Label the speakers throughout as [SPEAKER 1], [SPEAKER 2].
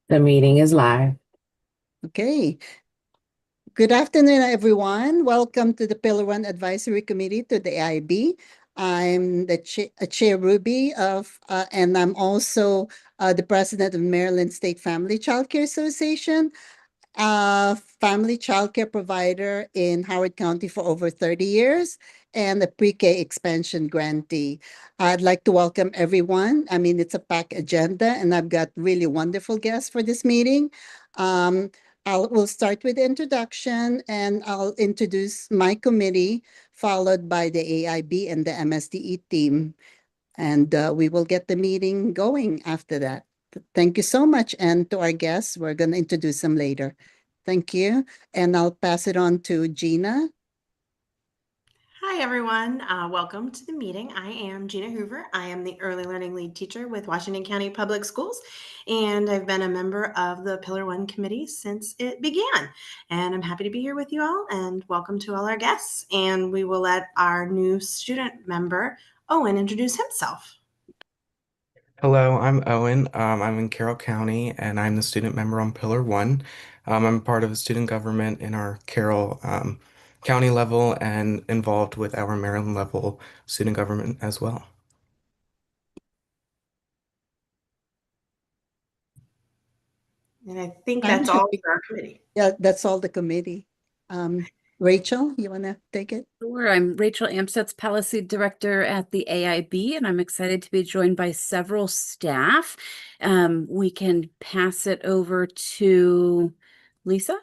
[SPEAKER 1] The meeting is live.
[SPEAKER 2] Okay. Good afternoon, everyone. Welcome to the Pillar One Advisory Committee to the AIB. I'm the Chair Ruby and I'm also the President of Maryland State Family Child Care Association, a family child care provider in Howard County for over 30 years, and a pre-K expansion grantee. I'd like to welcome everyone. I mean, it's a packed agenda, and I've got really wonderful guests for this meeting. Um, we'll start with the introduction, and I'll introduce my committee, followed by the AIB and the MSDE team. And we will get the meeting going after that. Thank you so much. And to our guests, we're going to introduce them later. Thank you. And I'll pass it on to Gina.
[SPEAKER 3] Hi, everyone. Welcome to the meeting. I am Gina Hoover. I am the Early Learning Lead Teacher with Washington County Public Schools, and I've been a member of the Pillar One Committee since it began. And I'm happy to be here with you all, and welcome to all our guests. And we will let our new student member, Owen, introduce himself.
[SPEAKER 4] Hello, I'm Owen. I'm in Carroll County and I'm the student member on Pillar One. I'm part of the student government in our Carroll County level and involved with our Maryland level student government as well.
[SPEAKER 3] And I think that's all for our committee.
[SPEAKER 2] Yeah, that's all the committee. Rachel, you want to take it?
[SPEAKER 5] Sure. I'm Rachel Amstutz, Policy Director at the AIB, and I'm excited to be joined by several staff. We can pass it over to Lisa.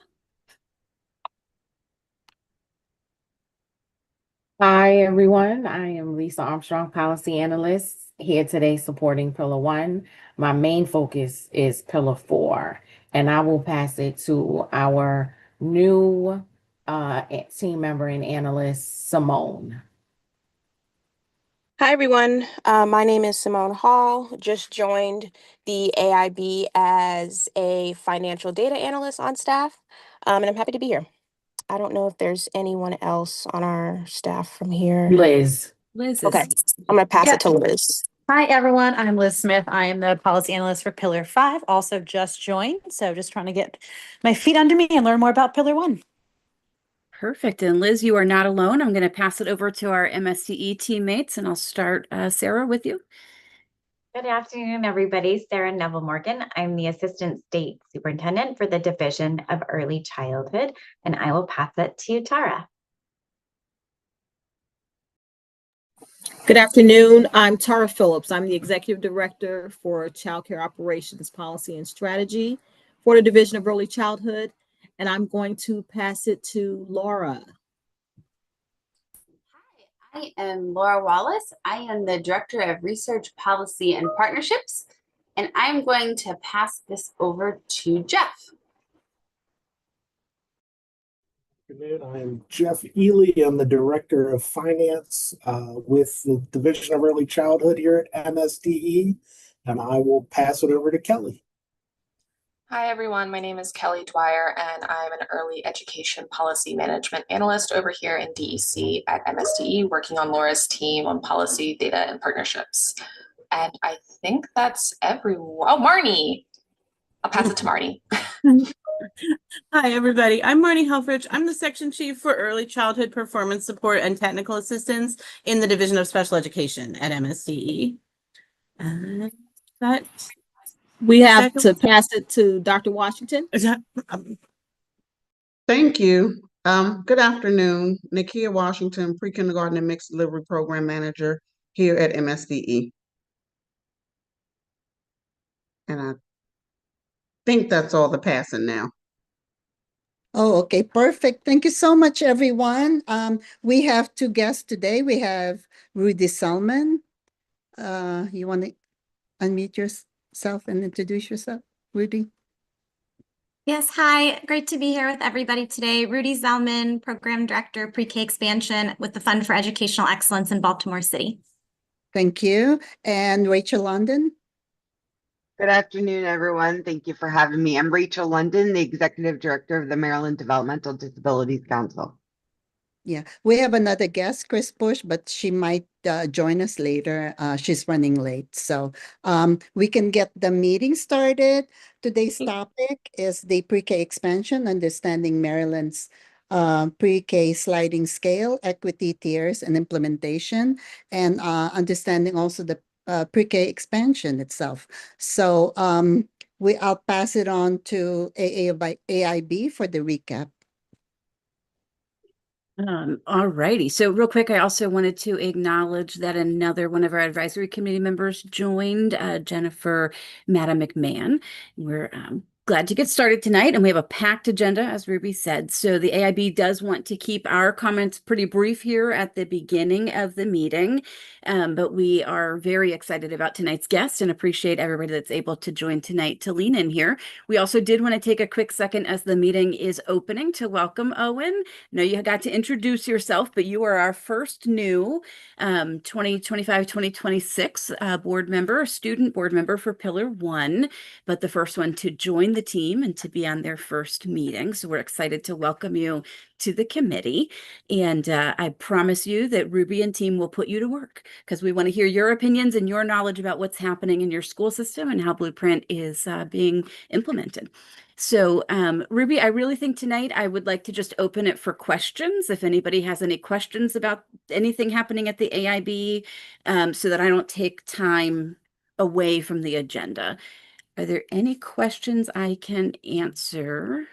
[SPEAKER 1] Hi, everyone. I am Lisa Armstrong, Policy Analyst, here today supporting Pillar One. My main focus is Pillar Four, and I will pass it to our new team member and analyst, Simone.
[SPEAKER 6] Hi, everyone. My name is Simone Hall. Just joined the AIB as a financial data analyst on staff, and I'm happy to be here. I don't know if there's anyone else on our staff from here.
[SPEAKER 1] Liz.
[SPEAKER 6] Okay, I'm going to pass it to Liz.
[SPEAKER 7] Hi, everyone. I'm Liz Smith. I am the policy analyst for Pillar 5, also just joined. So just trying to get my feet under me and learn more about Pillar 1.
[SPEAKER 5] Perfect. And Liz, you are not alone. I'm going to pass it over to our MSDE teammates, and I'll start, Sarah, with you.
[SPEAKER 8] Good afternoon, everybody. Sarah Neville Morgan. I'm the Assistant State Superintendent for the Division of Early Childhood, and I will pass it to Tara.
[SPEAKER 9] Good afternoon. I'm Tara Phillips. I'm the Executive Director for Child Care Operations Policy and Strategy for the Division of Early Childhood, and I'm going to pass it to Laura.
[SPEAKER 10] I am Laura Wallace. I am the Director of Research, Policy, and Partnerships, and I'm going to pass this over to Jeff.
[SPEAKER 11] Good afternoon. I'm Jeff Ely. I'm the Director of Finance with the Division of Early Childhood here at MSDE, and I will pass it over to Kelly.
[SPEAKER 12] Hi, everyone. My name is Kelly Dwyer, and I'm an Early Education Policy Management Analyst over here in DEC at MSDE, working on Laura's team on policy, data, and partnerships. And I think that's everyone. Oh, Marnie. I'll pass it to Marnie.
[SPEAKER 13] Hi, everybody. I'm Marnie Helfrich. I'm the Section Chief for Early Childhood Performance Support and Technical Assistance in the Division of Special Education at MSDE.
[SPEAKER 9] We have to pass it to Dr. Washington.
[SPEAKER 14] Thank you. Good afternoon. Nakia Washington, Pre-Kindergarten and Mixed Delivery Program Manager here at MSDE. And I think that's all the passing now.
[SPEAKER 2] Oh, okay, perfect. Thank you so much, everyone. We have two guests today. We have Rudy Salmon. You want to unmute yourself and introduce yourself, Rudy?
[SPEAKER 15] Yes, hi. Great to be here with everybody today. Rudy Zellman, Program Director, Pre-K Expansion with the Fund for Educational Excellence in Baltimore City.
[SPEAKER 2] Thank you. And Rachel London.
[SPEAKER 16] Good afternoon, everyone. Thank you for having me. I'm Rachel London, the Executive Director of the Maryland Developmental Disabilities Council.
[SPEAKER 2] Yeah, we have another guest, Chris Bush, but she might join us later. She's running late. So we can get the meeting started. Today's topic is the pre-K expansion, understanding Maryland's pre-K sliding scale, equity tiers, and implementation, and understanding also the pre-K expansion itself. So I'll pass it on to AIB for the recap.
[SPEAKER 5] All righty. So real quick, I also wanted to acknowledge that another one of our advisory committee members joined, Jennifer Madam McMahon. We're glad to get started tonight, and we have a packed agenda, as Ruby said. So the AIB does want to keep our comments pretty brief here at the beginning of the meeting, but we are very excited about tonight's guest and appreciate everybody that's able to join tonight to lean in here. We also did want to take a quick second as the meeting is opening to welcome Owen. I know you got to introduce yourself, but you are our first new 2025-2026 board member, student board member for Pillar 1, but the first one to join the team and to be on their first meeting. So we're excited to welcome you to the committee. And I promise you that Ruby and team will put you to work because we want to hear your opinions and your knowledge about what's happening in your school system and how Blueprint is being implemented. So Ruby, I really think tonight I would like to just open it for questions. If anybody has any questions about anything happening at the AIB, so that I don't take time away from the agenda. Are there any questions I can answer?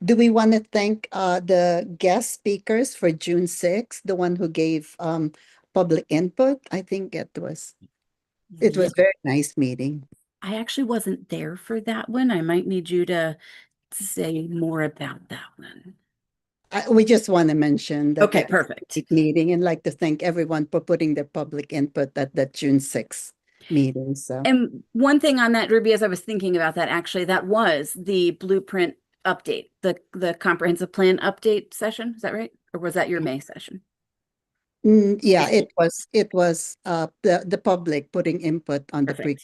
[SPEAKER 2] Do we want to thank the guest speakers for June 6th, the one who gave public input? I think it was a very nice meeting.
[SPEAKER 5] I actually wasn't there for that one. I might need you to say more about that one.
[SPEAKER 2] We just want to mention that.
[SPEAKER 5] Okay, perfect.
[SPEAKER 2] Meeting, and like to thank everyone for putting their public input at that June 6th meeting. So,
[SPEAKER 5] and one thing on that, Ruby, as I was thinking about that, actually, that was the Blueprint update, the comprehensive plan update session. Is that right? Or was that your May session?
[SPEAKER 2] Yeah, it was the public putting input on the pre-K.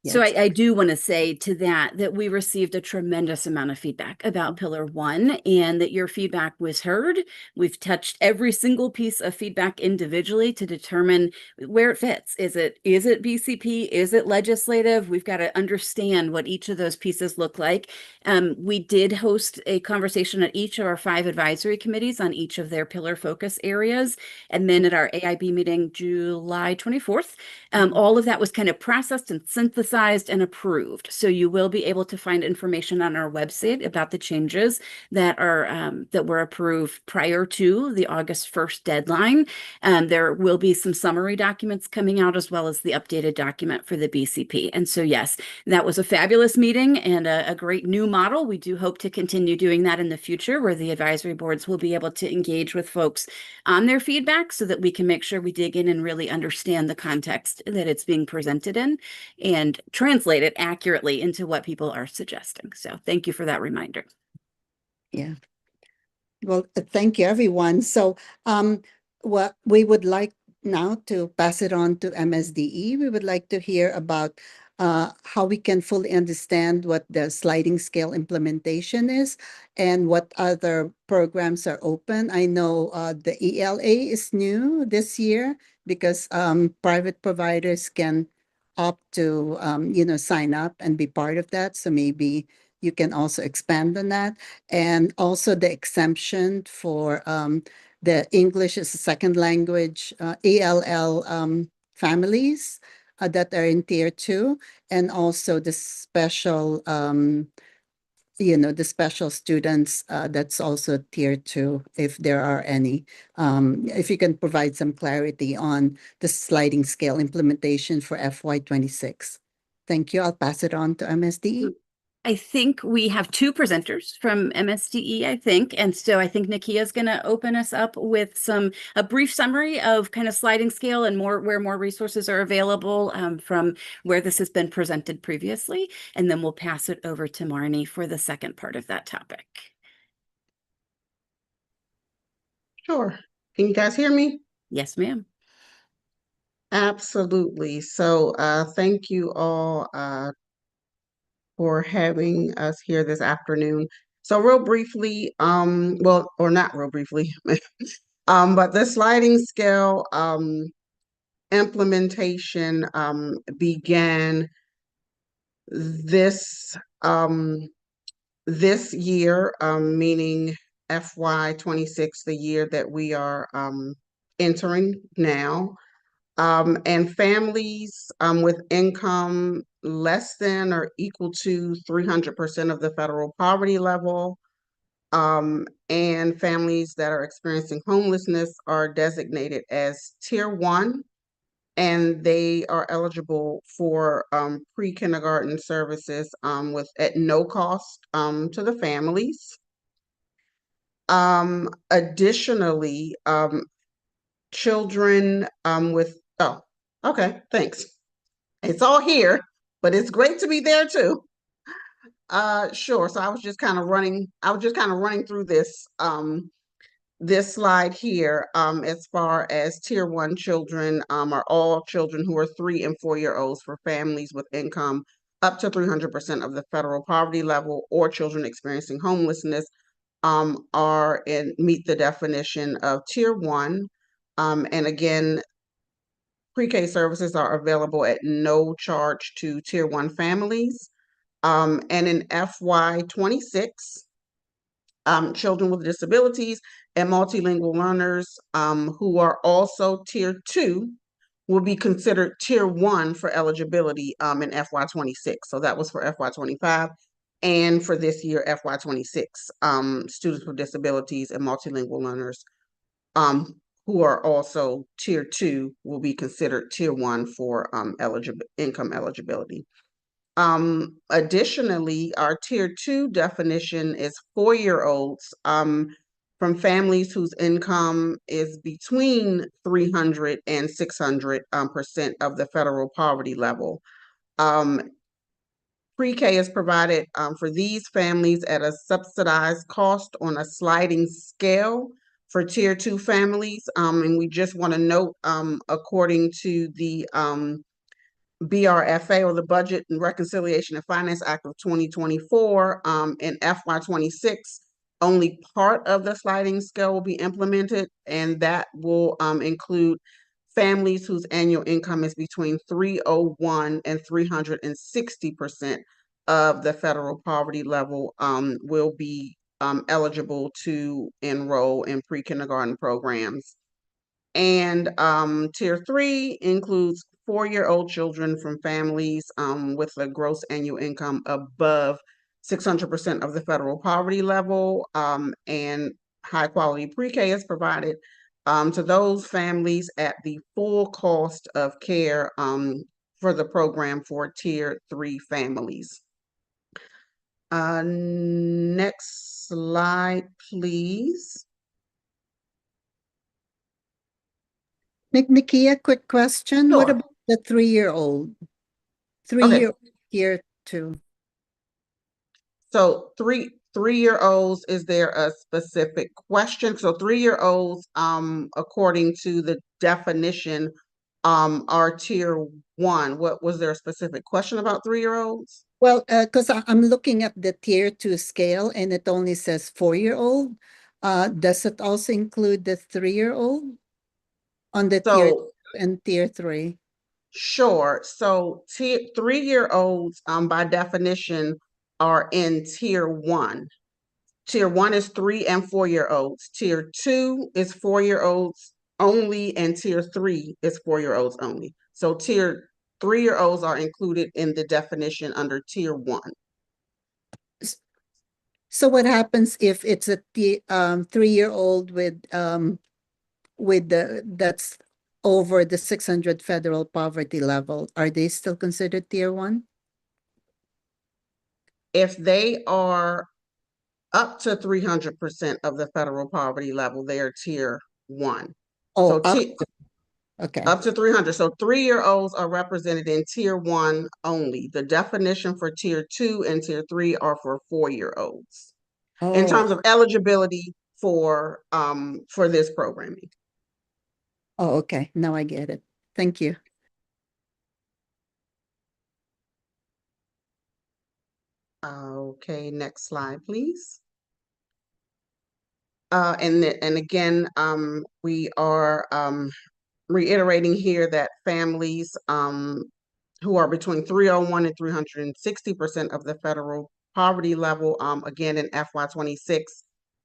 [SPEAKER 5] So I do want to say to that we received a tremendous amount of feedback about Pillar 1 and that your feedback was heard. We've touched every single piece of feedback individually to determine where it fits. Is it BCP? Is it legislative? We've got to understand what each of those pieces look like. We did host a conversation at each of our 5 advisory committees on each of their pillar focus areas. And then at our AIB meeting, July 24th, all of that was kind of processed and synthesized and approved. So you will be able to find information on our website about the changes that are that were approved prior to the August 1st deadline. There will be some summary documents coming out as well as the updated document for the BCP. And so yes, that was a fabulous meeting and a great new model. We do hope to continue doing that in the future where the advisory boards will be able to engage with folks on their feedback so that we can make sure we dig in and really understand the context that it's being presented in and translate it accurately into what people are suggesting. So thank you for that reminder.
[SPEAKER 2] Yeah. Well, thank you, everyone. So what we would like now to pass it on to MSDE. We would like to hear about how we can fully understand what the sliding scale implementation is and what other programs are open. I know the ELA is new this year because private providers can opt to sign up and be part of that. So maybe you can also expand on that. And also the exemption for the English as a second language ELL families that are in Tier 2, and also the special the special students that's also Tier 2, if there are any. If you can provide some clarity on the sliding scale implementation for FY26. Thank you. I'll pass it on to MSDE.
[SPEAKER 5] I think we have 2 presenters from MSDE, I think. And so I think Nakia is going to open us up with a brief summary of kind of sliding scale and where more resources are available from where this has been presented previously. And then we'll pass it over to Marnie for the second part of that topic.
[SPEAKER 14] Sure. Can you guys hear me?
[SPEAKER 5] Yes, ma'am.
[SPEAKER 14] Absolutely. So thank you all for having us here this afternoon. So real briefly, well, or not real briefly, But the sliding scale implementation began this this year, meaning FY26, the year that we are entering now. And families with income less than or equal to 300% of the federal poverty level, and families that are experiencing homelessness are designated as Tier 1, and they are eligible for pre-kindergarten services with at no cost to the families. Additionally, children with, oh, okay, thanks. It's all here, but it's great to be there too. Sure. So I was just kind of running through this this slide here, as far as Tier 1 children are all children who are 3 and 4-year-olds for families with income up to 300% of the federal poverty level, or children experiencing homelessness meet the definition of Tier 1. And again, pre-K services are available at no charge to Tier 1 families. And in FY26, children with disabilities and multilingual learners who are also Tier 2 will be considered Tier 1 for eligibility in FY26. So that was for FY25. And for this year, FY26, students with disabilities and multilingual learners who are also Tier 2 will be considered Tier 1 for income eligibility. Additionally, our Tier 2 definition is 4-year-olds from families whose income is between 300 and 600% of the federal poverty level. Pre-K is provided for these families at a subsidized cost on a sliding scale for Tier 2 families. And we just want to note, according to the BRFA, or the Budget and Reconciliation and Finance Act of 2024, in FY26, only part of the sliding scale will be implemented, and that will include families whose annual income is between 301 and 360% of the federal poverty level will be eligible to enroll in pre-kindergarten programs. And Tier 3 includes 4-year-old children from families with a gross annual income above 600% of the federal poverty level, and high quality pre-K is provided to those families at the full cost of care for the program for Tier 3 families. Next slide, please.
[SPEAKER 2] Nikia, quick question. What
[SPEAKER 14] Sure.
[SPEAKER 2] about the 3-year-old? 3-year-old Tier 2.
[SPEAKER 14] So three-year-olds, is there a specific question? So 3-year-olds, according to the definition, are Tier 1. What was there a specific question about 3-year-olds?
[SPEAKER 2] Well, because I'm looking at the Tier 2 scale and it only says 4-year-old. Does it also include the 3-year-old on the Tier 2 and Tier 3?
[SPEAKER 14] Sure. So 3-year-olds, by definition, are in Tier 1. Tier 1 is 3 and 4-year-olds. Tier 2 is 4-year-olds only, and Tier 3 is 4-year-olds only. So Tier 3-year-olds are included in the definition under Tier 1.
[SPEAKER 2] So what happens if it's a 3-year-old with that's over the 600 federal poverty level? Are they still considered Tier 1?
[SPEAKER 14] If they are up to 300% of the federal poverty level, they are Tier 1.
[SPEAKER 2] Oh,
[SPEAKER 14] so
[SPEAKER 2] okay.
[SPEAKER 14] Up to 300. So 3-year-olds are represented in Tier 1 only. The definition for Tier 2 and Tier 3 are for 4-year-olds. In terms of eligibility for this programming.
[SPEAKER 2] Oh, okay. Now I get it. Thank you.
[SPEAKER 14] Okay, next slide, please. And again, we are reiterating here that families who are between 301 and 360% of the federal poverty level, again in FY26,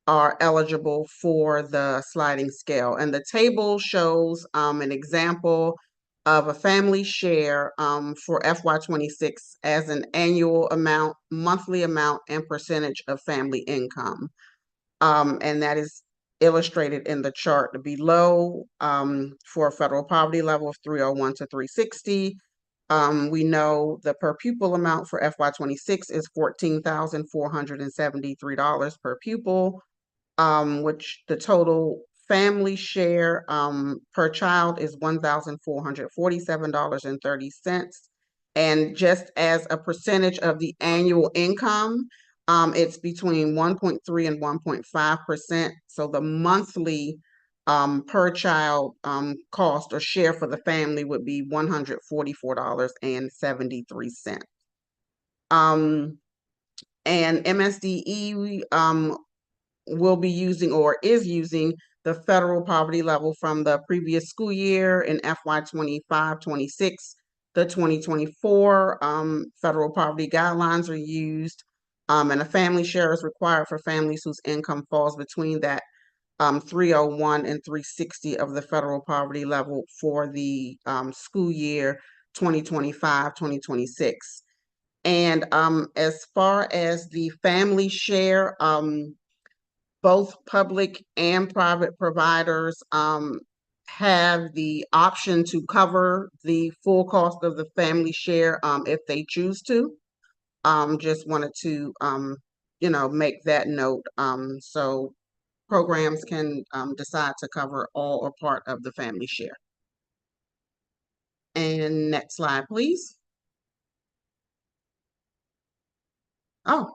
[SPEAKER 14] are eligible for the sliding scale. And the table shows an example of a family share for FY26 as an annual amount, monthly amount, and percentage of family income. And that is illustrated in the chart below for a federal poverty level of 301 to 360. We know the per pupil amount for FY26 is $14,473 per pupil, which the total family share per child is $1,447.30. And just as a percentage of the annual income, it's between 1.3 and 1.5%. So the monthly per child cost or share for the family would be $144.73. And MSDE will be using or is using the federal poverty level from the previous school year in FY25-26. The 2024 federal poverty guidelines are used, and a family share is required for families whose income falls between that 301 and 360 of the federal poverty level for the school year 2025-2026. And as far as the family share, both public and private providers have the option to cover the full cost of the family share if they choose to. Just wanted to, make that note. So programs can decide to cover all or part of the family share. And next slide, please. Oh,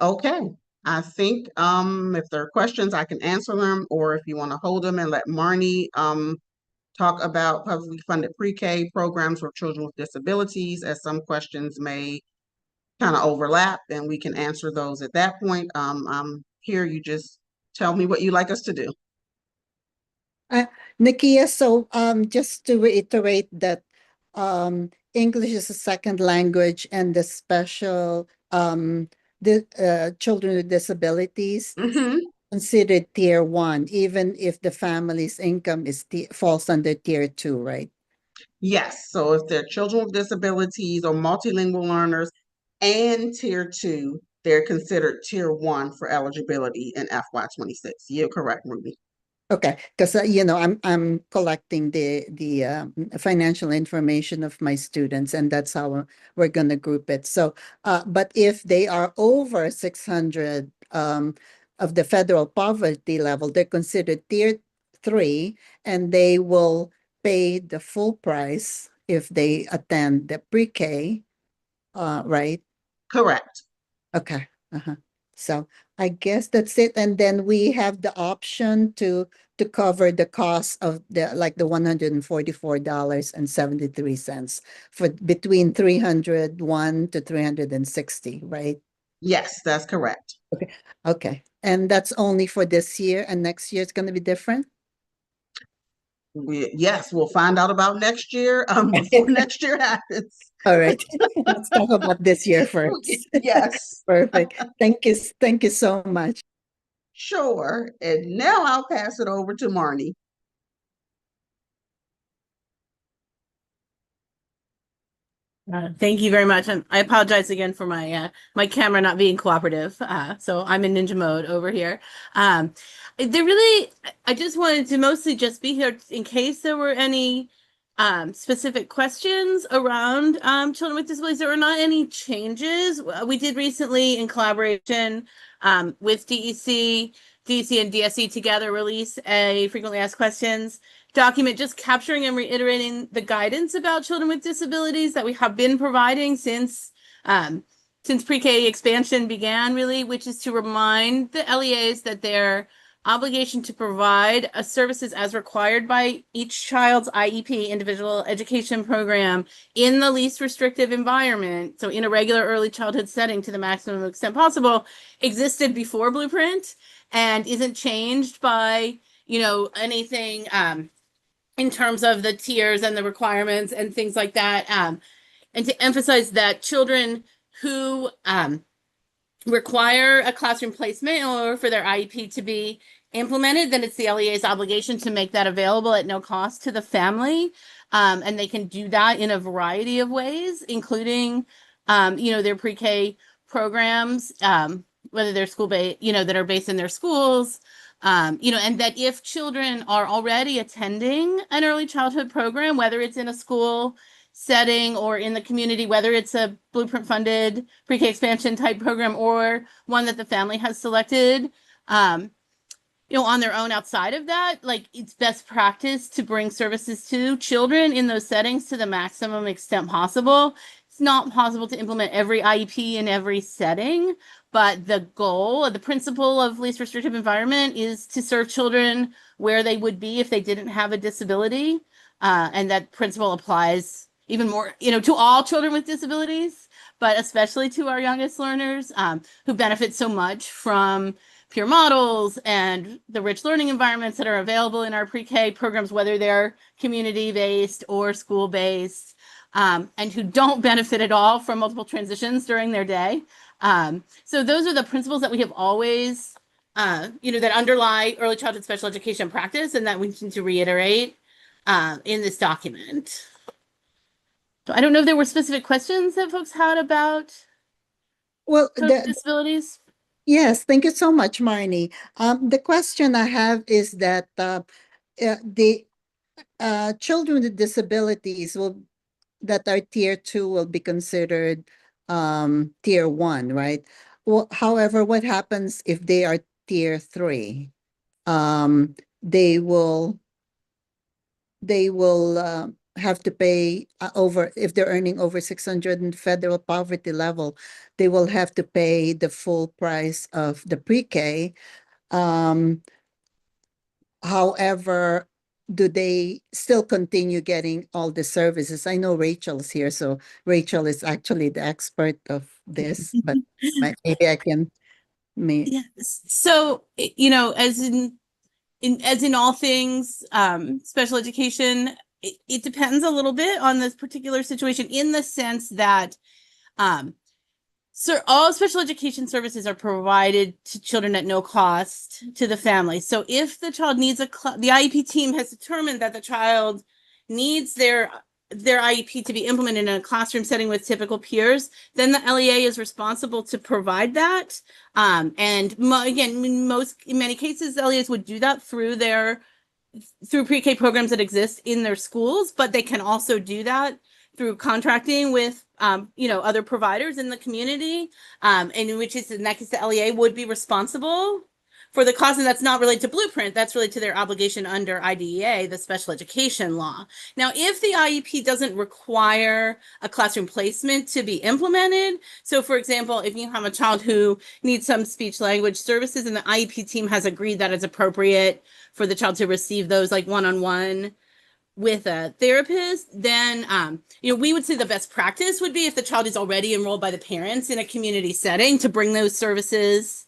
[SPEAKER 14] okay. I think if there are questions, I can answer them, or if you want to hold them and let Marnie talk about publicly funded pre-K programs for children with disabilities, as some questions may kind of overlap, and we can answer those at that point. I'm here, you just tell me what you'd like us to do.
[SPEAKER 2] Nikia, so just to reiterate that English is a second language, and the special children with disabilities considered tier 1, even if the family's income is falls under tier 2, right?
[SPEAKER 14] Yes, so if they're children with disabilities or multilingual learners and tier 2, they're considered tier 1 for eligibility in FY26. You're correct, Ruby.
[SPEAKER 2] Okay, because I'm collecting the financial information of my students, and that's how we're going to group it. So, but if they are over 600 of the federal poverty level, they're considered tier 3, and they will pay the full price if they attend the pre-K, right?
[SPEAKER 14] Correct.
[SPEAKER 2] Okay. So I guess that's it. And then we have the option to cover the cost of the $144.73 for between 301 to 360, right?
[SPEAKER 14] Yes, that's correct.
[SPEAKER 2] Okay. And that's only for this year, and next year it's going to be different?
[SPEAKER 14] Yes, we'll find out about next year before next year happens.
[SPEAKER 2] All right. Let's talk about this year first.
[SPEAKER 14] Yes.
[SPEAKER 2] Perfect. Thank you so much.
[SPEAKER 14] Sure. And now I'll pass it over to Marnie.
[SPEAKER 13] Thank you very much, and I apologize again for my my camera not being cooperative. So I'm in ninja mode over here. I just wanted to mostly just be here in case there were any specific questions around children with disabilities. There were not any changes. We did recently, in collaboration with DEC and DSE together, release a frequently asked questions document just capturing and reiterating the guidance about children with disabilities that we have been providing since pre-K expansion began, really, which is to remind the LEAs that their obligation to provide services as required by each child's IEP, individual education program, in the least restrictive environment, so in a regular early childhood setting to the maximum extent possible, existed before Blueprint. and isn't changed by, anything in terms of the tiers and the requirements and things like that. And to emphasize that children who require a classroom placement or for their IEP to be implemented, then it's the LEA's obligation to make that available at no cost to the family. And they can do that in a variety of ways, including, their pre-K programs, whether they're school-based, that are based in their schools, and that if children are already attending an early childhood program, whether it's in a school setting or in the community, whether it's a Blueprint funded pre-K expansion type program or one that the family has selected, on their own outside of that, like it's best practice to bring services to children in those settings to the maximum extent possible. It's not possible to implement every IEP in every setting, but the goal, the principle of least restrictive environment is to serve children where they would be if they didn't have a disability. And that principle applies even more, to all children with disabilities, but especially to our youngest learners who benefit so much from peer models and the rich learning environments that are available in our pre-K programs, whether they're community-based or school-based, and who don't benefit at all from multiple transitions during their day. So those are the principles that we have always, that underlie early childhood special education practice and that we need to reiterate in this document. So I don't know if there were specific questions that folks had about disabilities.
[SPEAKER 2] Yes, thank you so much, Marnie. The question I have is that the children with disabilities that are tier 2 will be considered tier 1, right? Well, however, what happens if they are tier 3? They will have to pay if they're earning over 600 in federal poverty level, they will have to pay the full price of the pre-K. However, do they still continue getting all the services? I know Rachel's here, so Rachel is actually the expert of this, but maybe I can.
[SPEAKER 13] Yeah. So, as in all things special education, it depends a little bit on this particular situation in the sense that all special education services are provided to children at no cost to the family. So if the child needs the IEP team has determined that the child needs their IEP to be implemented in a classroom setting with typical peers, then the LEA is responsible to provide that. And again, in many cases, LEAs would do that through pre-K programs that exist in their schools, but they can also do that through contracting with, other providers in the community, and in that case, the LEA would be responsible for the cost, and that's not related to Blueprint, that's related to their obligation under IDEA, the special education law. Now, if the IEP doesn't require a classroom placement to be implemented, so for example, if you have a child who needs some speech language services and the IEP team has agreed that it's appropriate for the child to receive those like one-on-one with a therapist, then we would say the best practice would be if the child is already enrolled by the parents in a community setting to bring those services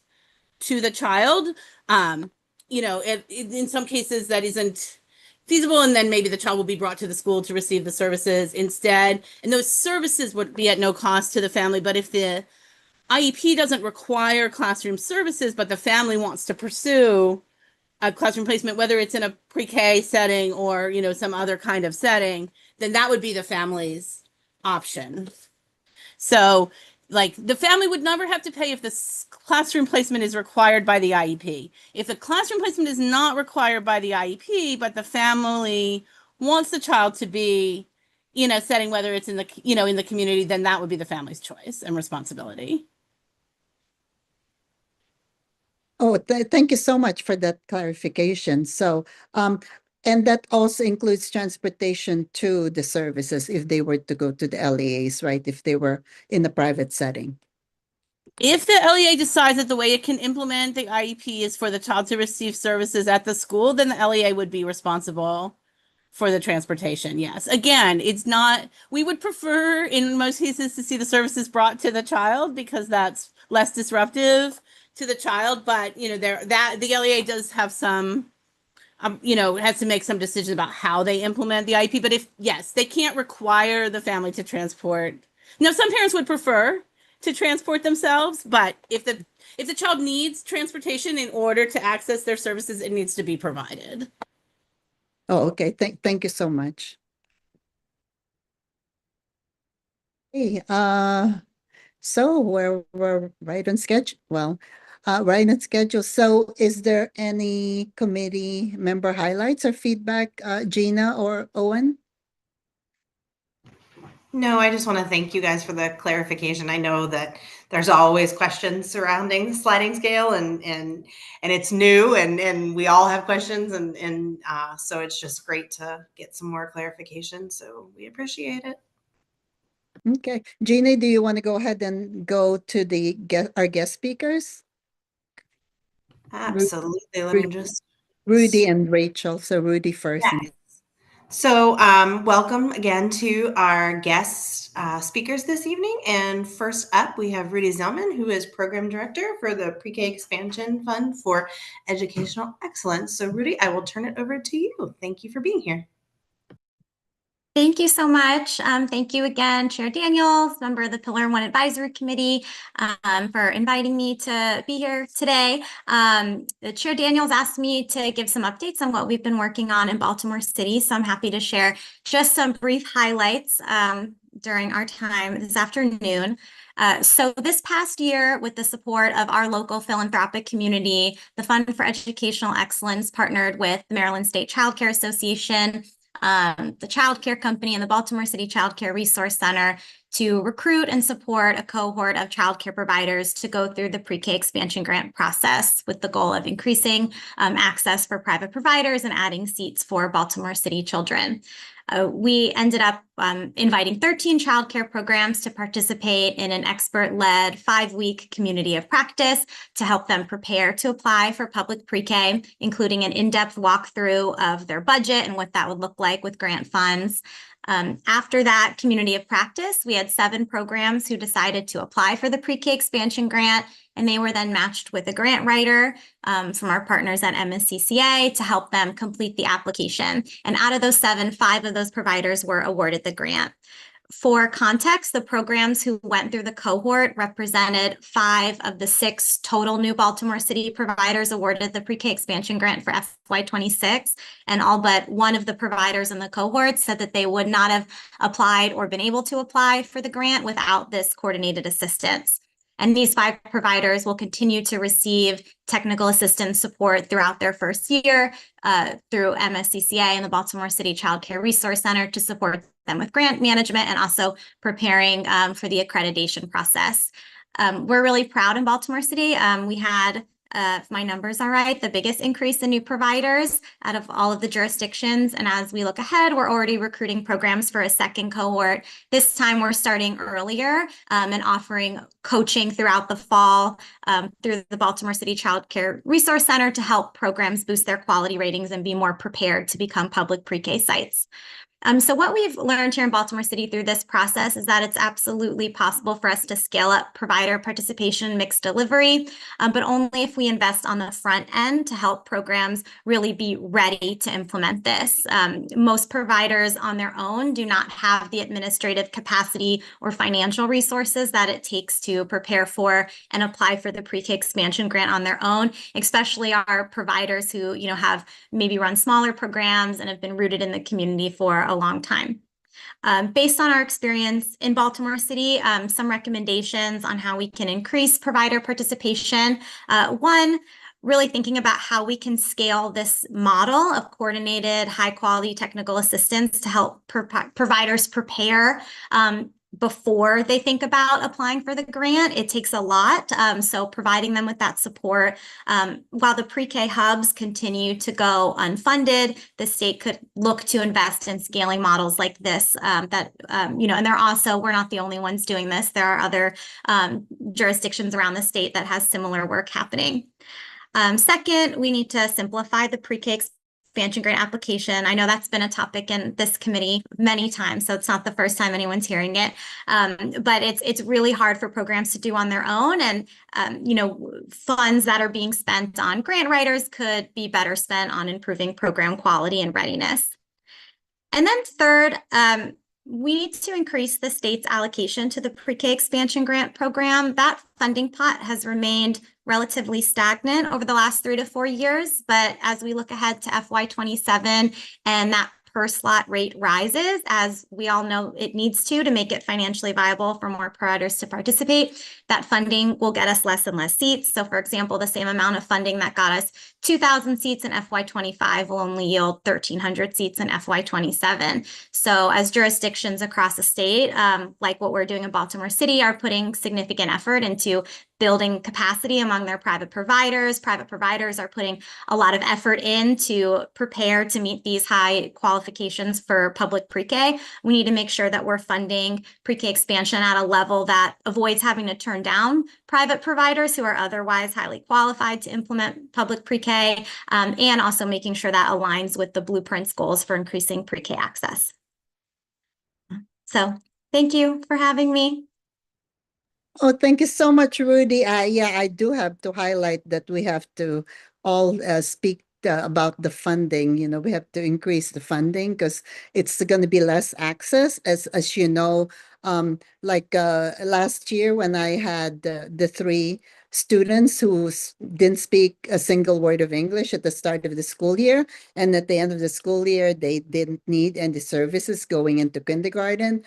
[SPEAKER 13] to the child. In some cases that isn't feasible, and then maybe the child will be brought to the school to receive the services instead, and those services would be at no cost to the family. But if the IEP doesn't require classroom services, but the family wants to pursue a classroom placement, whether it's in a pre-K setting or, some other kind of setting, then that would be the family's option. So the family would never have to pay if the classroom placement is required by the IEP. If the classroom placement is not required by the IEP, but the family wants the child to be in a setting, whether it's in the, in the community, then that would be the family's choice and responsibility.
[SPEAKER 2] Oh, thank you so much for that clarification. So, and that also includes transportation to the services if they were to go to the LEAs, right? If they were in a private setting.
[SPEAKER 13] If the LEA decides that the way it can implement the IEP is for the child to receive services at the school, then the LEA would be responsible for the transportation. Yes. Again, we would prefer in most cases to see the services brought to the child because that's less disruptive to the child, but that the LEA does have some, has to make some decisions about how they implement the IEP. But yes, they can't require the family to transport. Now, some parents would prefer to transport themselves, but if the child needs transportation in order to access their services, it needs to be provided.
[SPEAKER 2] Oh, okay. Thank you so much. Hey, so we're right on schedule. Well, right on schedule. So is there any committee member highlights or feedback, Gina or Owen?
[SPEAKER 3] No, I just want to thank you guys for the clarification. I know that there's always questions surrounding the sliding scale, and it's new, and we all have questions, and so it's just great to get some more clarification. So we appreciate it.
[SPEAKER 2] Okay, Gina, do you want to go ahead and go to our guest speakers?
[SPEAKER 3] Absolutely. Let me just
[SPEAKER 2] Rudy and Rachel. So Rudy first.
[SPEAKER 3] Yes. So welcome again to our guest speakers this evening. And first up, we have Rudy Zellman, who is Program Director for the Pre-K Expansion Fund for Educational Excellence. So Rudy, I will turn it over to you. Thank you for being here.
[SPEAKER 15] Thank you so much. Thank you again, Chair Daniels, member of the Pillar One Advisory Committee, for inviting me to be here today. The Chair Daniels asked me to give some updates on what we've been working on in Baltimore City, so I'm happy to share just some brief highlights during our time this afternoon. So this past year, with the support of our local philanthropic community, the Fund for Educational Excellence partnered with the Maryland State Child Care Association, the Child Care Company, and the Baltimore City Child Care Resource Center to recruit and support a cohort of child care providers to go through the pre-K expansion grant process with the goal of increasing access for private providers and adding seats for Baltimore City children. We ended up inviting 13 childcare programs to participate in an expert-led 5-week community of practice to help them prepare to apply for public pre-K, including an in-depth walkthrough of their budget and what that would look like with grant funds. After that community of practice, we had 7 programs who decided to apply for the pre-K expansion grant, and they were then matched with a grant writer from our partners at MSCCA to help them complete the application. And out of those 7, 5 of those providers were awarded the grant. For context, the programs who went through the cohort represented 5 of the 6 total new Baltimore City providers awarded the pre-K expansion grant for FY26, and all but 1 of the providers in the cohort said that they would not have applied or been able to apply for the grant without this coordinated assistance. And these 5 providers will continue to receive technical assistance support throughout their first year through MSCCA and the Baltimore City Child Care Resource Center to support them with grant management and also preparing for the accreditation process. We're really proud in Baltimore City. We had, if my numbers are right, the biggest increase in new providers out of all of the jurisdictions. And as we look ahead, we're already recruiting programs for a second cohort. This time we're starting earlier and offering coaching throughout the fall through the Baltimore City Child Care Resource Center to help programs boost their quality ratings and be more prepared to become public pre-K sites. So what we've learned here in Baltimore City through this process is that it's absolutely possible for us to scale up provider participation mixed delivery, but only if we invest on the front end to help programs really be ready to implement this. Most providers on their own do not have the administrative capacity or financial resources that it takes to prepare for and apply for the pre-K expansion grant on their own, especially our providers who have maybe run smaller programs and have been rooted in the community for a long time. Based on our experience in Baltimore City, some recommendations on how we can increase provider participation. One, really thinking about how we can scale this model of coordinated, high-quality technical assistance to help providers prepare before they think about applying for the grant. It takes a lot. So providing them with that support. While the pre-K hubs continue to go unfunded, the state could look to invest in scaling models like this and they're also, we're not the only ones doing this. There are other jurisdictions around the state that has similar work happening. Second, we need to simplify the pre-K expansion grant application. I know that's been a topic in this committee many times, so it's not the first time anyone's hearing it. But it's really hard for programs to do on their own, and funds that are being spent on grant writers could be better spent on improving program quality and readiness. And then third, we need to increase the state's allocation to the pre-K expansion grant program. That funding pot has remained relatively stagnant over the last 3 to 4 years, but as we look ahead to FY27 and that per slot rate rises, as we all know it needs to make it financially viable for more providers to participate, that funding will get us less and less seats. So for example, the same amount of funding that got us 2,000 seats in FY25 will only yield 1,300 seats in FY27. So as jurisdictions across the state, like what we're doing in Baltimore City, are putting significant effort into building capacity among their private providers are putting a lot of effort in to prepare to meet these high qualifications for public pre-K. We need to make sure that we're funding pre-K expansion at a level that avoids having to turn down private providers who are otherwise highly qualified to implement public pre-K, and also making sure that aligns with the Blueprint's goals for increasing pre-K access. So thank you for having me.
[SPEAKER 2] Oh, thank you so much, Rudy. Yeah, I do have to highlight that we have to all speak about the funding. We have to increase the funding because it's going to be less access, as you know. Last year when I had the 3 students who didn't speak a single word of English at the start of the school year, and at the end of the school year, they didn't need any services going into kindergarten.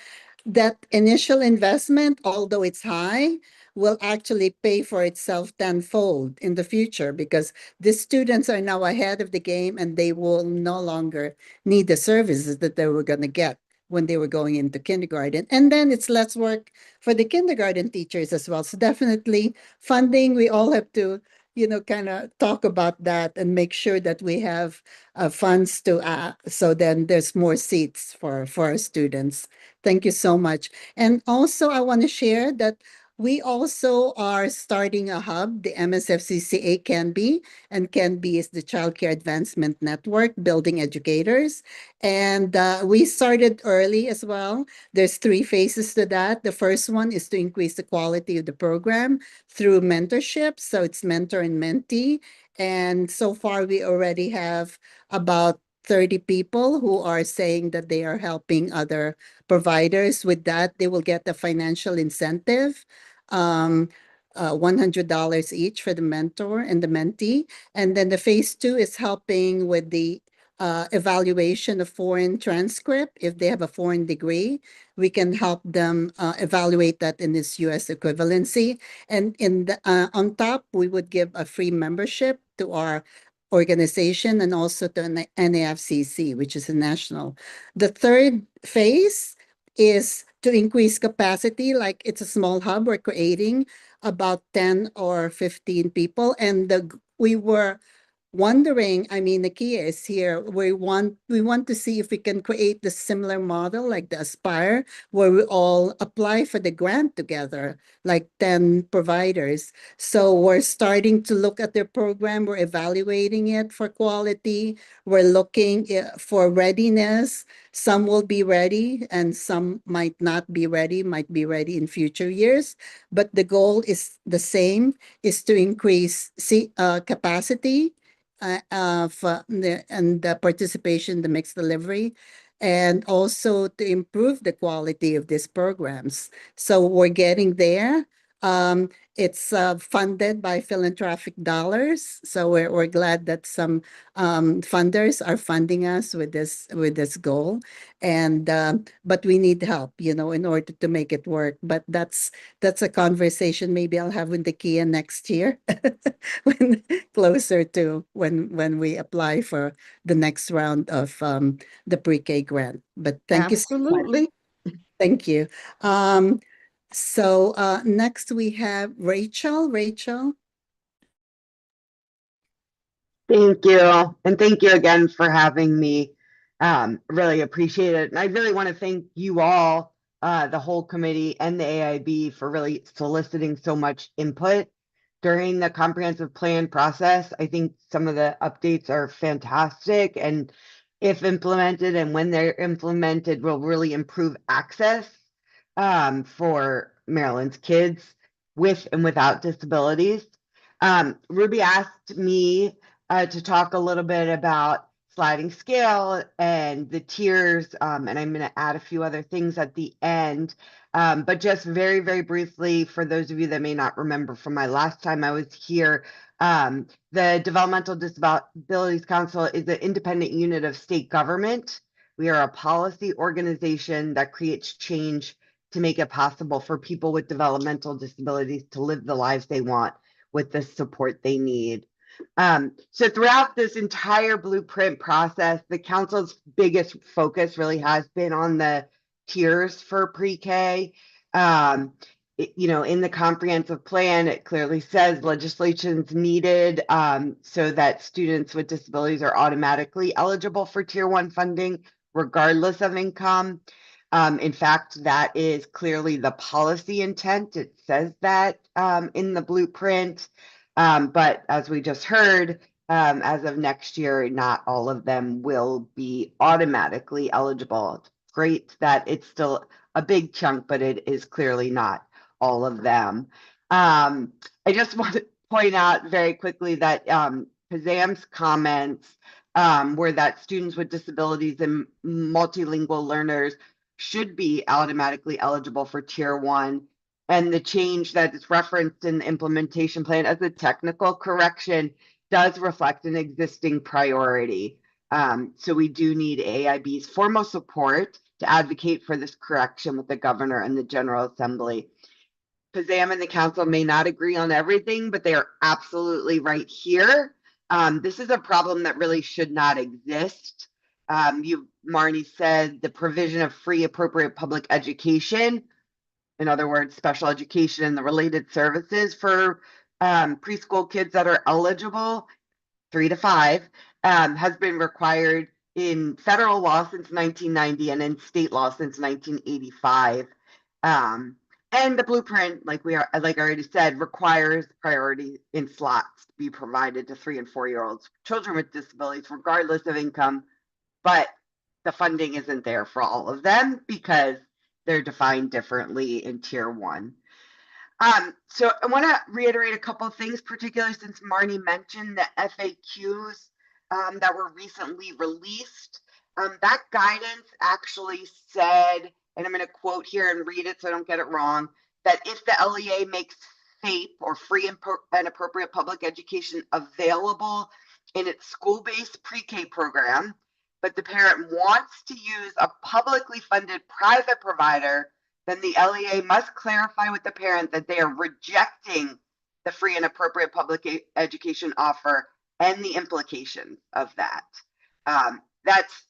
[SPEAKER 2] That initial investment, although it's high, will actually pay for itself tenfold in the future because the students are now ahead of the game and they will no longer need the services that they were going to get when they were going into kindergarten. And then it's less work for the kindergarten teachers as well. So definitely funding, we all have to kind of talk about that and make sure that we have funds to so then there's more seats for our students. Thank you so much. And also I want to share that we also are starting a hub, the MSFCCA CanBe, and CanBe is the Child Care Advancement Network, building educators. And we started early as well. There's 3 phases to that. The first one is to increase the quality of the program through mentorship. So it's mentor and mentee. And so far, we already have about 30 people who are saying that they are helping other providers. With that, they will get a financial incentive, $100 each for the mentor and the mentee. And then the phase 2 is helping with the evaluation of foreign transcript. If they have a foreign degree, we can help them evaluate that in its US equivalency. And on top, we would give a free membership to our organization and also to NAFCC, which is a national. The third phase is to increase capacity. Like it's a small hub we're creating, about 10 or 15 people. And we were wondering, Nakia is here, we want to see if we can create the similar model like the Aspire, where we all apply for the grant together, like 10 providers. So we're starting to look at their program, we're evaluating it for quality, we're looking for readiness. Some will be ready and some might not be ready, might be ready in future years. But the goal is the same, is to increase capacity, and the participation, the mixed delivery, and also to improve the quality of these programs. So we're getting there. It's funded by philanthropic dollars. So we're glad that some funders are funding us with this goal. And but we need help, in order to make it work. But that's a conversation maybe I'll have with Nakia next year, when closer to when we apply for the next round of the pre-K grant. But thank you so much.
[SPEAKER 14] Absolutely.
[SPEAKER 2] Thank you. So next we have Rachel. Rachel.
[SPEAKER 16] Thank you. And thank you again for having me. Really appreciate it. And I really want to thank you all, the whole committee and the AIB, for really soliciting so much input during the comprehensive plan process. I think some of the updates are fantastic, and if implemented and when they're implemented will really improve access for Maryland's kids with and without disabilities. Ruby asked me to talk a little bit about sliding scale and the tiers, and I'm going to add a few other things at the end. But just very, very briefly, for those of you that may not remember from my last time I was here, the Developmental Disabilities Council is an independent unit of state government. We are a policy organization that creates change to make it possible for people with developmental disabilities to live the lives they want with the support they need. So throughout this entire blueprint process, the council's biggest focus really has been on the tiers for pre-K. You know, in the comprehensive plan, it clearly says legislation's needed so that students with disabilities are automatically eligible for Tier 1 funding, regardless of income. In fact, that is clearly the policy intent. It says that in the blueprint. But as we just heard, as of next year, not all of them will be automatically eligible. It's great that it's still a big chunk, but it is clearly not all of them. I just want to point out very quickly that Pazam's comments were that students with disabilities and multilingual learners should be automatically eligible for Tier 1. And the change that is referenced in the implementation plan as a technical correction does reflect an existing priority. So we do need AIB's formal support to advocate for this correction with the governor and the General Assembly. Pazam and the council may not agree on everything, but they are absolutely right here. This is a problem that really should not exist. Marnie said the provision of free appropriate public education, in other words, special education and the related services for preschool kids that are eligible, 3 to 5, has been required in federal law since 1990 and in state law since 1985. And the blueprint, like I already said, requires priority in slots to be provided to 3 and 4-year-olds, children with disabilities, regardless of income. But the funding isn't there for all of them because they're defined differently in Tier 1. So I want to reiterate a couple of things, particularly since Marnie mentioned the FAQs that were recently released. That guidance actually said, and I'm going to quote here and read it so I don't get it wrong, that if the LEA makes FAPE or free and appropriate public education available in its school-based pre-K program, but the parent wants to use a publicly funded private provider, then the LEA must clarify with the parent that they are rejecting the free and appropriate public education offer and the implications of that. That's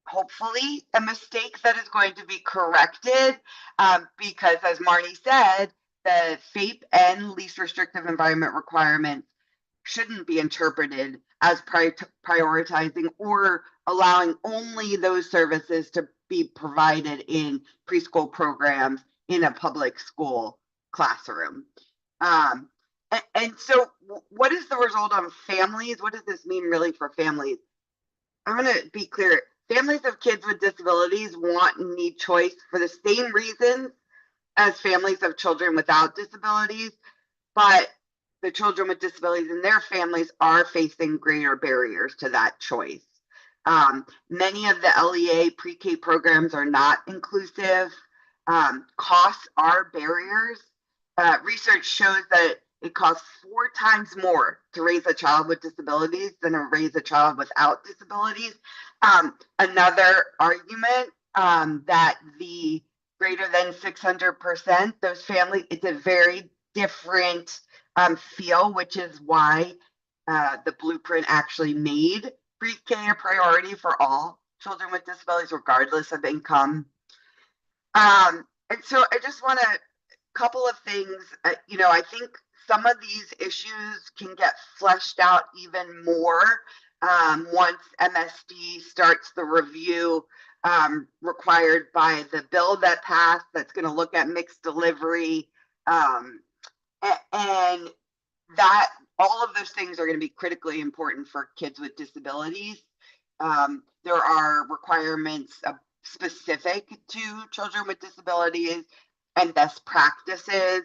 [SPEAKER 16] hopefully a mistake that is going to be corrected because, as Marnie said, the FAPE and least restrictive environment requirements shouldn't be interpreted as prioritizing or allowing only those services to be provided in preschool programs in a public school classroom. And so what is the result on families? What does this mean really for families? I'm going to be clear. Families of kids with disabilities want and need choice for the same reasons as families of children without disabilities, but the children with disabilities and their families are facing greater barriers to that choice. Many of the LEA pre-K programs are not inclusive. Costs are barriers. Research shows that it costs 4 times more to raise a child with disabilities than to raise a child without disabilities. Another argument that the greater than 600%, those families, it's a very different feel, which is why the blueprint actually made pre-K a priority for all children with disabilities, regardless of income. And so I just want to, couple of things, you know, I think some of these issues can get fleshed out even more once MSD starts the review required by the bill that passed that's going to look at mixed delivery. And that all of those things are going to be critically important for kids with disabilities. There are requirements specific to children with disabilities and best practices.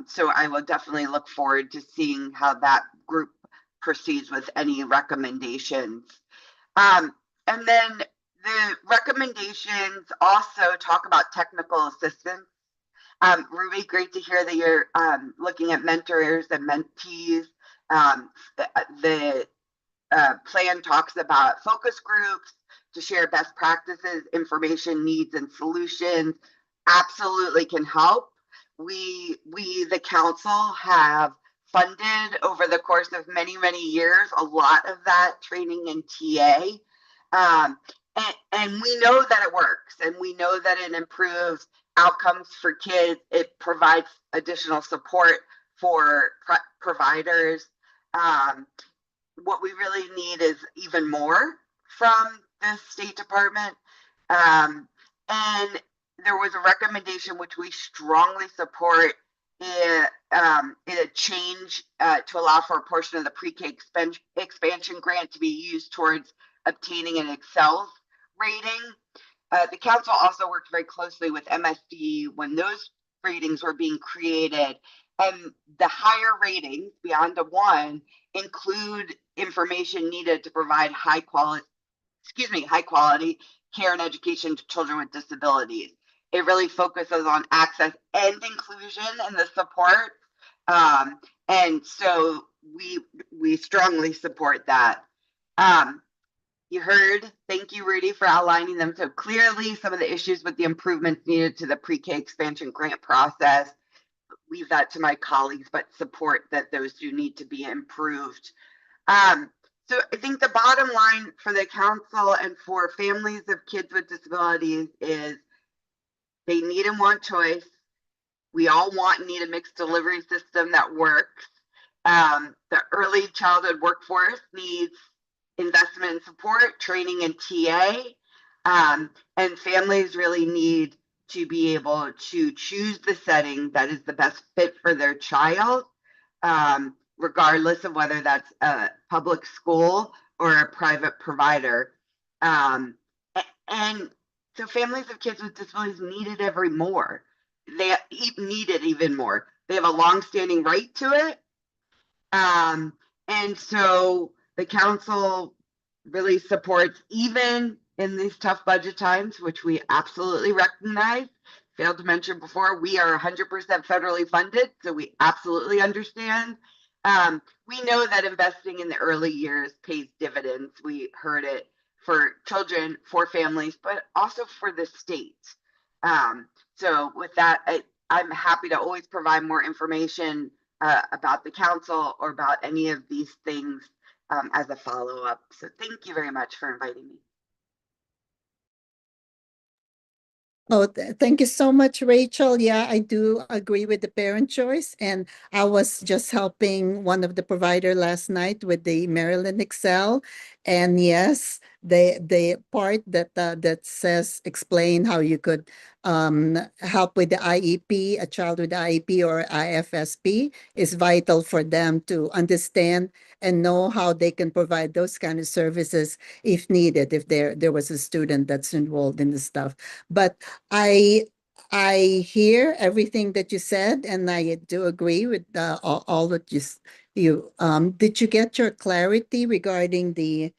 [SPEAKER 16] So I will definitely look forward to seeing how that group proceeds with any recommendations. And then the recommendations also talk about technical assistance. Ruby, great to hear that you're looking at mentors and mentees. The plan talks about focus groups to share best practices, information, needs, and solutions. Absolutely can help. We the council, have funded over the course of many years a lot of that training in TA. And we know that it works, and we know that it improves outcomes for kids. It provides additional support for providers. What we really need is even more from the State Department. And there was a recommendation which we strongly support in a change to allow for a portion of the pre-K expansion grant to be used towards obtaining an Excel rating. The council also worked very closely with MSD when those ratings were being created, and the higher ratings beyond a 1 include information needed to provide high quality care and education to children with disabilities. It really focuses on access and inclusion and the support. And so we strongly support that. You heard, thank you, Rudy, for outlining them so clearly, some of the issues with the improvements needed to the pre-K expansion grant process. Leave that to my colleagues, but support that those do need to be improved. So I think the bottom line for the council and for families of kids with disabilities is they need and want choice. We all want and need a mixed delivery system that works. The early childhood workforce needs investment and support, training and TA, and families really need to be able to choose the setting that is the best fit for their child, regardless of whether that's a public school or a private provider. And so families of kids with disabilities need it every more. They need it even more. They have a long-standing right to it. And so the council really supports, even in these tough budget times, which we absolutely recognize. Failed to mention before, we are 100% federally funded, so we absolutely understand. We know that investing in the early years pays dividends. We heard it for children, for families, but also for the state. So with that, I'm happy to always provide more information about the council or about any of these things as a follow-up. So thank you very much for inviting me.
[SPEAKER 2] Oh, thank you so much, Rachel. Yeah, I do agree with the parent choice. And I was just helping one of the provider last night with the Maryland Excel. And yes, the part that that says explain how you could help with the IEP, a child with IEP or IFSP, is vital for them to understand and know how they can provide those kind of services if needed, if there was a student that's involved in the stuff. But I hear everything that you said, and I do agree with all that you did you get your clarity regarding the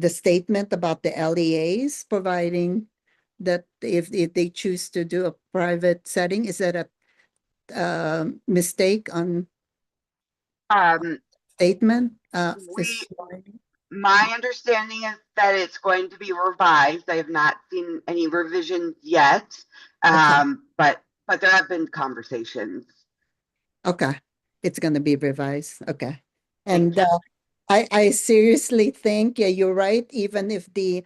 [SPEAKER 2] statement about the LEAs providing that if they choose to do a private setting? Is that a mistake on statement?
[SPEAKER 16] My understanding is that it's going to be revised. I have not seen any revisions yet, but there have been conversations.
[SPEAKER 2] Okay, it's going to be revised. Okay, and I seriously think, yeah, you're right. Even if the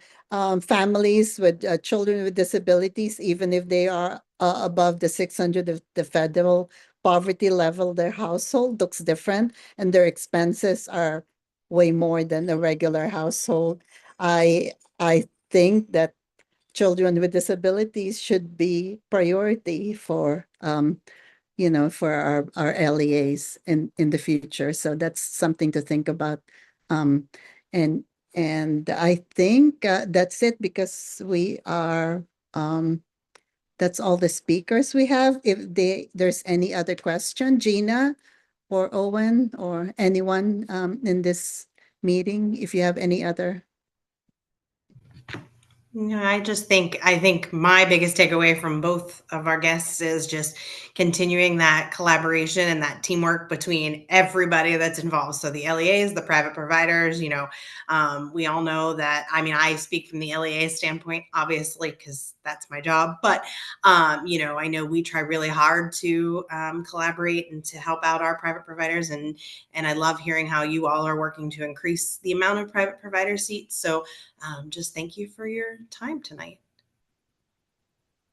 [SPEAKER 2] families with children with disabilities, even if they are above the 600 of the federal poverty level, their household looks different and their expenses are way more than a regular household. I think that children with disabilities should be priority for for our LEAs in the future. So that's something to think about. And I think that's it, because we are that's all the speakers we have. If there's any other question, Gina or Owen or anyone in this meeting, if you have any other.
[SPEAKER 3] No, I think my biggest takeaway from both of our guests is just continuing that collaboration and that teamwork between everybody that's involved. So the LEAs, the private providers, we all know that. I mean, I speak from the LEA standpoint, obviously, because that's my job. But I know we try really hard to collaborate and to help out our private providers, and I love hearing how you all are working to increase the amount of private provider seats. So just thank you for your time tonight.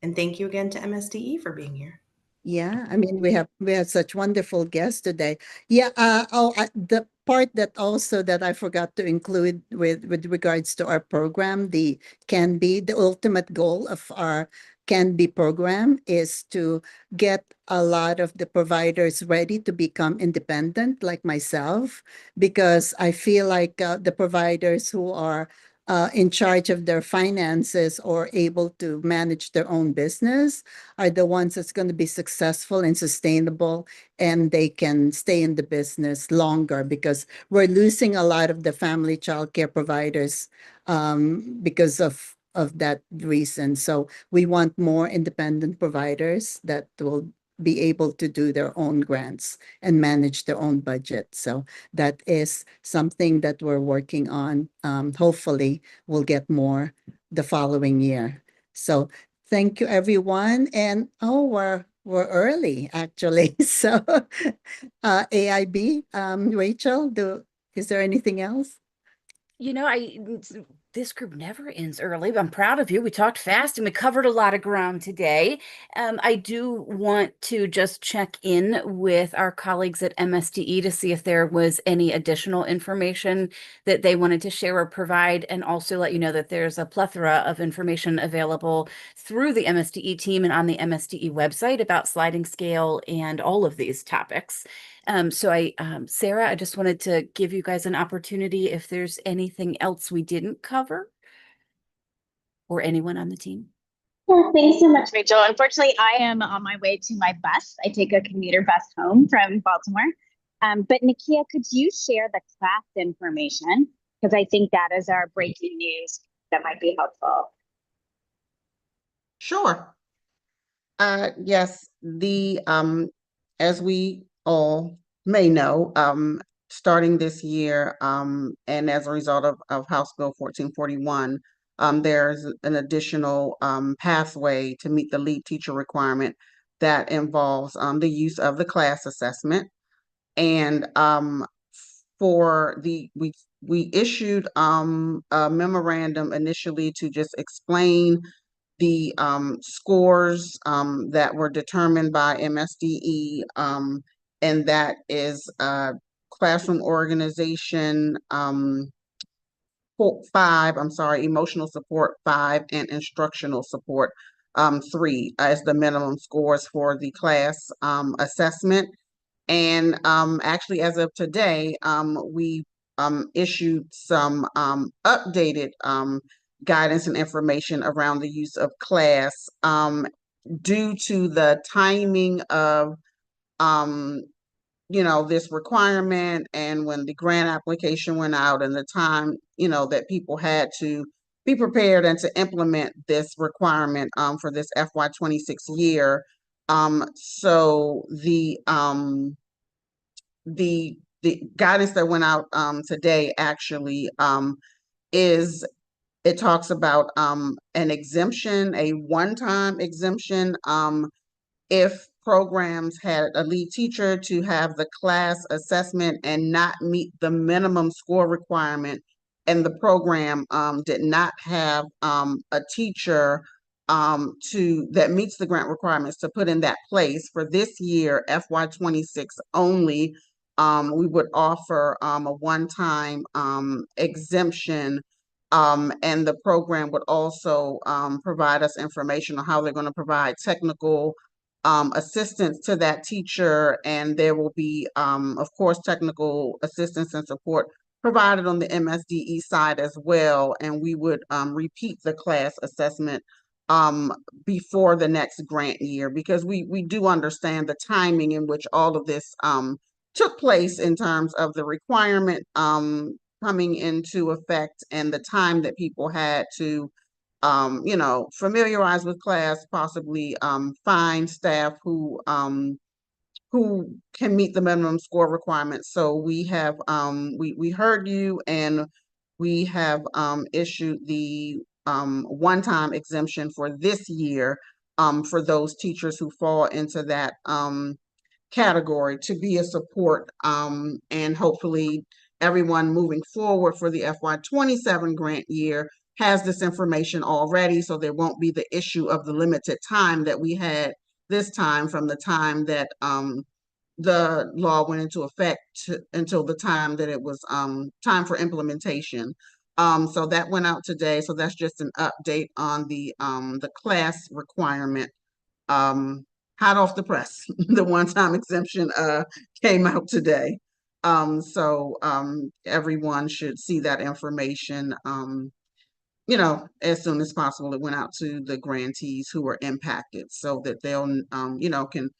[SPEAKER 3] And thank you again to MSDE for being here.
[SPEAKER 2] Yeah, I mean, we have such wonderful guests today. Yeah, the part that also that I forgot to include with regards to our program, the ultimate goal of our Can Be program is to get a lot of the providers ready to become independent, like myself, because I feel like the providers who are in charge of their finances or able to manage their own business are the ones that's going to be successful and sustainable, and they can stay in the business longer, because we're losing a lot of the family childcare providers because of that reason. So we want more independent providers that will be able to do their own grants and manage their own budget. So that is something that we're working on. Hopefully we'll get more the following year. So thank you, everyone. And we're early, actually. So AIB, Rachel, is there anything else?
[SPEAKER 5] This group never ends early, but I'm proud of you. We talked fast and we covered a lot of ground today. I do want to just check in with our colleagues at MSDE to see if there was any additional information that they wanted to share or provide, and also let you know that there's a plethora of information available through the MSDE team and on the MSDE website about sliding scale and all of these topics. Sarah, I just wanted to give you guys an opportunity if there's anything else we didn't cover, or anyone on the team.
[SPEAKER 8] Well, thanks so much, Rachel. Unfortunately, I am on my way to my bus. I take a commuter bus home from Baltimore. But Nakia, could you share the class information? Because I think that is our breaking news that might be helpful.
[SPEAKER 14] Sure. Yes, as we all may know, starting this year, and as a result of House Bill 1441, there's an additional pathway to meet the lead teacher requirement that involves the use of the class assessment. And we issued a memorandum initially to just explain the scores that were determined by MSDE, and that is classroom organization 5, emotional support 5, and instructional support 3 as the minimum scores for the class assessment. And actually, as of today, we issued some updated guidance and information around the use of class due to the timing of this requirement, and when the grant application went out, and the time that people had to be prepared and to implement this requirement for this FY26 year. So the guidance that went out today actually it talks about an exemption, a one-time exemption, if programs had a lead teacher to have the class assessment and not meet the minimum score requirement, and the program did not have a teacher that meets the grant requirements to put in that place. For this year, FY26 only, we would offer a one-time exemption, and the program would also provide us information on how they're going to provide technical assistance to that teacher, and there will be, of course, technical assistance and support provided on the MSDE side as well. And we would repeat the class assessment before the next grant year, because we do understand the timing in which all of this took place in terms of the requirement coming into effect and the time that people had to familiarize with class, possibly find staff who can meet the minimum score requirements. So we have we heard you, and we have issued the one-time exemption for this year for those teachers who fall into that category to be a support, and hopefully everyone moving forward for the FY27 grant year has this information already, so there won't be the issue of the limited time that we had this time from the time that the law went into effect until the time that it was time for implementation. So that went out today. So that's just an update on the class requirement. Hot off the press, the one-time exemption came out today. So everyone should see that information, as soon as possible. It went out to the grantees who were impacted so that they'll, can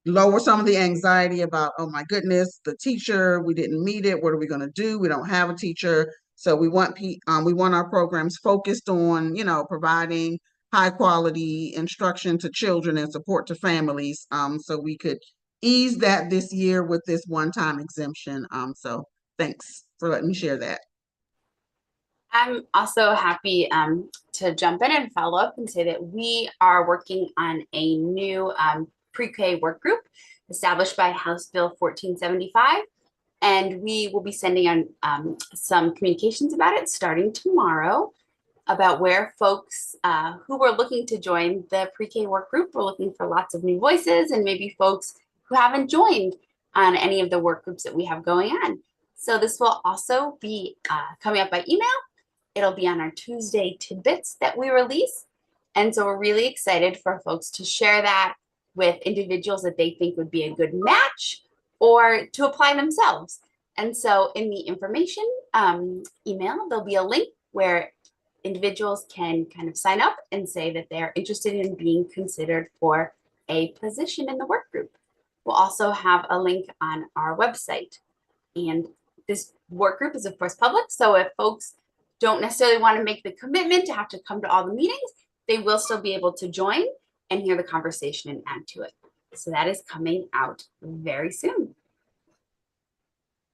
[SPEAKER 14] lower some of the anxiety about, oh my goodness, the teacher, we didn't meet it. What are we going to do? We don't have a teacher. So we want our programs focused on, providing high quality instruction to children and support to families. So we could ease that this year with this one-time exemption. So thanks for letting me share that.
[SPEAKER 10] I'm also happy to jump in and follow up and say that we are working on a new pre-K work group established by House Bill 1475. And we will be sending on some communications about it starting tomorrow, about where folks who were looking to join the pre-K work group, we're looking for lots of new voices, and maybe folks who haven't joined on any of the work groups that we have going on. So this will also be coming up by email. It'll be on our Tuesday tidbits that we release. And so we're really excited for folks to share that with individuals that they think would be a good match or to apply themselves. And so in the information email, there'll be a link where individuals can kind of sign up and say that they're interested in being considered for a position in the work group. We'll also have a link on our website. And this work group is of course public. So if folks don't necessarily want to make the commitment to have to come to all the meetings, they will still be able to join and hear the conversation and add to it. So that is coming out very soon.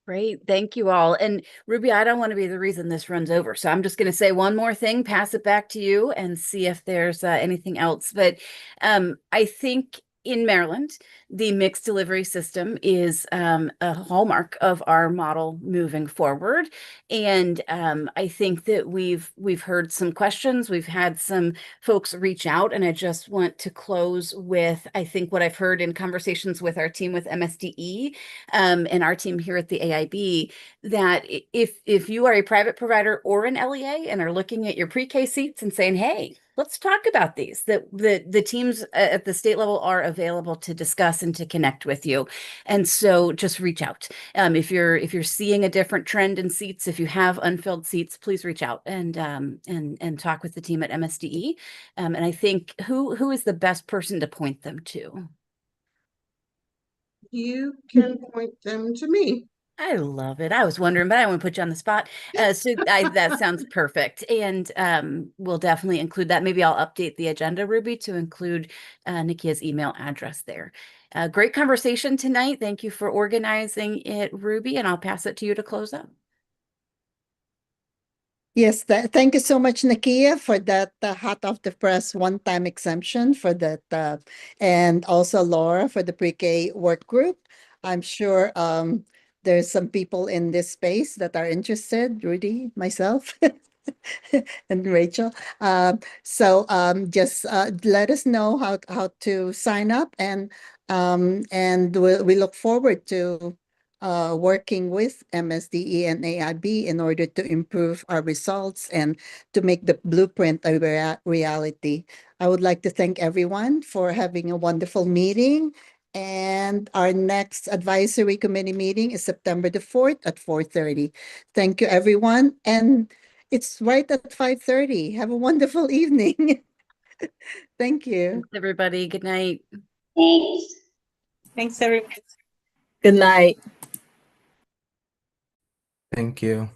[SPEAKER 5] Great. Thank you all. And Ruby, I don't want to be the reason this runs over. So I'm just going to say one more thing, pass it back to you and see if there's anything else. But I think in Maryland, the mixed delivery system is a hallmark of our model moving forward. And I think that we've heard some questions. We've had some folks reach out, and I just want to close with, I think, what I've heard in conversations with our team with MSDE and our team here at the AIB, that if you are a private provider or an LEA and are looking at your pre-K seats and saying, hey, let's talk about these, that the teams at the state level are available to discuss and to connect with you. And so just reach out. If you're seeing a different trend in seats, if you have unfilled seats, please reach out and talk with the team at MSDE. And I think who is the best person to point them to?
[SPEAKER 14] You can point them to me.
[SPEAKER 5] I love it. I was wondering, but I want to put you on the spot. That sounds perfect. And we'll definitely include that. Maybe I'll update the agenda, Ruby, to include Nikia's email address there. Great conversation tonight. Thank you for organizing it, Ruby, and I'll pass it to you to close up.
[SPEAKER 2] Yes, thank you so much, Nikia, for that hot off the press one-time exemption for that, and also Laura for the pre-K work group. I'm sure there's some people in this space that are interested, Rudy, myself, and Rachel. So just let us know how to sign up, and we look forward to working with MSDE and AIB in order to improve our results and to make the blueprint a reality. I would like to thank everyone for having a wonderful meeting. And our next advisory committee meeting is September the 4th at 4:30. Thank you, everyone. And it's right at 5:30. Have a wonderful evening. Thank you.
[SPEAKER 5] Thanks, everybody. Good night.
[SPEAKER 8] Thanks.
[SPEAKER 9] Thanks, everyone. Good night.
[SPEAKER 4] Thank you.